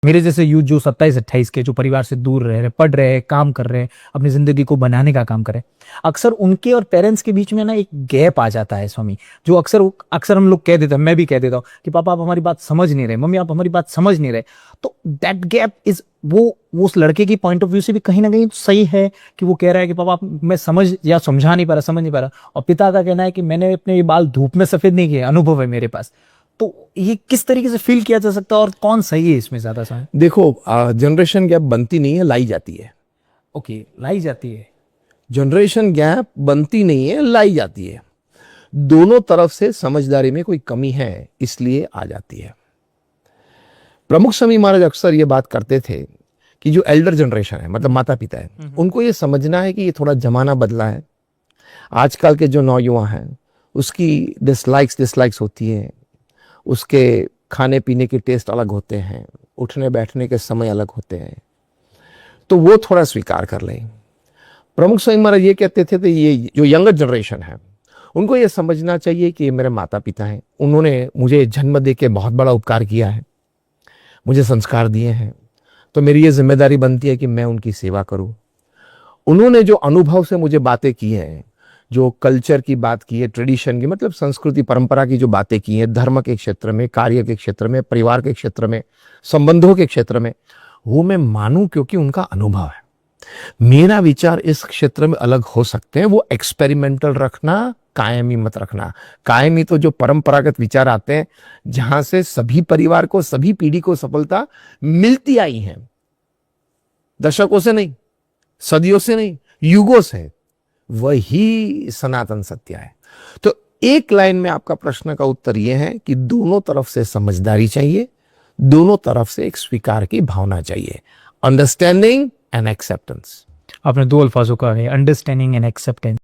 मेरे जैसे यूथ जो 27-28 के, जो परिवार से दूर रह रहे, पढ़ रहे हैं, काम कर रहे हैं, अपनी जिंदगी को बनाने का काम कर रहे हैं, अक्सर उनके और पेरेंट्स के बीच में ना एक गैप आ जाता है स्वामी। जो अक्सर अक्सर हम लोग कह देते हैं, मैं भी कह देता हूँ कि पापा आप हमारी बात समझ नहीं रहे, मम्मी आप हमारी बात समझ नहीं रहे। तो दैट गैप इज वो उस लड़के की पॉइंट ऑफ व्यू से भी कहीं ना कहीं सही है कि वो कह रहा है कि पापा मैं समझ या समझा नहीं पा रहा, समझ नहीं पा रहा, और पिता का कहना है कि मैंने अपने ये बाल धूप में सफेद नहीं किए, अनुभव है मेरे पास। तो ये किस तरीके से फील किया जा सकता है और कौन सही है इसमें ज्यादा समय? देखो, जनरेशन गैप बनती नहीं है, लाई जाती है। ओके, लाई जाती है। जनरेशन गैप बनती नहीं है, लाई जाती है। दोनों तरफ से समझदारी में कोई कमी है, इसलिए आ जाती है। प्रमुख स्वामी महाराज अक्सर ये बात करते थे कि जो एल्डर जनरेशन है, मतलब माता पिता है, उनको ये समझना है कि ये थोड़ा जमाना बदला है। आजकल के जो नौयुवा हैं उसकी डिसलाइक्स होती है, उसके खाने पीने के टेस्ट अलग होते हैं, उठने बैठने के समय अलग होते हैं, तो वो थोड़ा स्वीकार कर लें। प्रमुख स्वामी महाराज ये कहते थे, तो ये जो यंगर जनरेशन है उनको ये समझना चाहिए कि ये मेरे माता पिता हैं, उन्होंने मुझे जन्म दे के बहुत बड़ा उपकार किया है, मुझे संस्कार दिए हैं, तो मेरी ये जिम्मेदारी बनती है कि मैं उनकी सेवा करूं। उन्होंने जो अनुभव से मुझे बातें की हैं, जो कल्चर की बात की है, ट्रेडिशन की, मतलब संस्कृति परंपरा की जो बातें की हैं, धर्म के क्षेत्र में, कार्य के क्षेत्र में, परिवार के क्षेत्र में, संबंधों के क्षेत्र में, वो मैं मानूं क्योंकि उनका अनुभव है। मेरा विचार इस क्षेत्र में अलग हो सकते हैं, वो एक्सपेरिमेंटल रखना, कायमी मत रखना। कायमी तो जो परंपरागत विचार आते हैं, जहां से सभी परिवार को, सभी पीढ़ी को सफलता मिलती आई है, दशकों से नहीं, सदियों से नहीं, युगों से, वही सनातन सत्य है। तो एक लाइन में आपका प्रश्न का उत्तर यह है कि दोनों तरफ से समझदारी चाहिए, दोनों तरफ से एक स्वीकार की भावना चाहिए, अंडरस्टैंडिंग एंड एक्सेप्टेंस। आपने दो अल्फाजों का है, अंडरस्टैंडिंग एंड एक्सेप्टेंस।